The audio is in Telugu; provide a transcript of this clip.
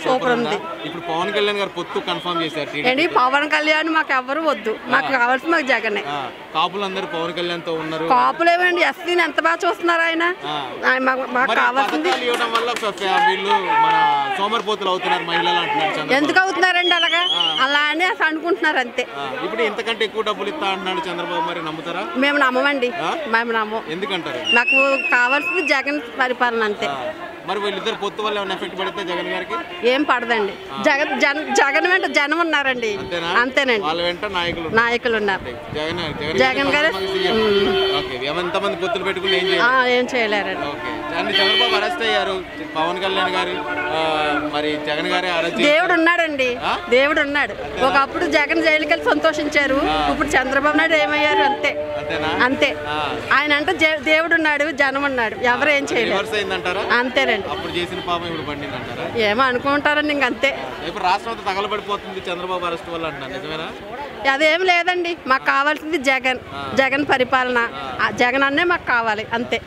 సూపర్ ఉంది. ఇప్పుడు పవన్ కళ్యాణ్ గారు పొత్తు కన్ఫర్మ్ చేశారు. ఏంటి పవన్ కళ్యాణ్ మాకు ఎవరు వద్దు, మాకు కావాల్సింది మాకు జగన్. కాపులందరూ పవన్ కళ్యాణ్ తో ఉన్నారు. కాపులు ఏమండి ఎస్సీని ఎంత బాగా చూస్తున్నారు ఆయన. మాకు కావాల్సింది ఇవ్వడం వల్ల వీళ్ళు మన సోమరిపోతులు అవుతున్నారు మహిళలు అంటున్నారు. ఎందుకు అవుతున్నారండి అలాగా? అలా అని అసలు అనుకుంటున్నారు అంతే. ఇప్పుడు ఇంతకంటే ఎక్కువ డబ్బులు ఇస్తా అంటున్నాడు చంద్రబాబు, మరి నమ్ముతారా? మేము నమ్మమండి, మేము నమ్మం. ఎందుకంటారు? నాకు కావాల్సింది జగన్ పరిపాలన అంతే. మరి వీళ్ళిద్దరు పొత్తు వల్ల ఏమైనా ఎఫెక్ట్ పడితే జగన్ గారికి? ఏం పడదండి. జగన్ వెంట జనం ఉన్నారండి, అంతేనండి. వాళ్ళ వెంట నాయకులు ఉన్నారు. జగన్ గారు ఎంతమంది పొత్తులు పెట్టుకుని ఏం చేయలేరండి. చంద్రబాబు అరెస్ట్ అయ్యారు, పవన్ కళ్యాణ్ గారు మరి జగన్ గారే అరెస్ట్. దేవుడు ఉన్నాడండి, దేవుడు ఉన్నాడు. ఒకప్పుడు జగన్ జైలుకి వెళ్ళి సంతోషించారు, ఇప్పుడు చంద్రబాబు నాయుడు ఏమయ్యారు అంతే. అంతే. ఆయన అంటే దేవుడు ఉన్నాడు, జనం ఉన్నాడు, ఎవరు ఏం చేయలేరు. అంతేనండి. అప్పుడు చేసిన పాపం ఇప్పుడు పండింది అంటారా? ఏమో అనుకుంటారండి, ఇంకంతే. ఇప్పుడు రాష్ట్రం అంతా తగలబడిపోతుంది చంద్రబాబు అరెస్ట్ వల్ల అంటారు, నిజమేనా? అదేం లేదండి, మాకు కావాల్సింది జగన్, జగన్ పరిపాలన. జగన్ అన్నే మాకు కావాలి అంతే.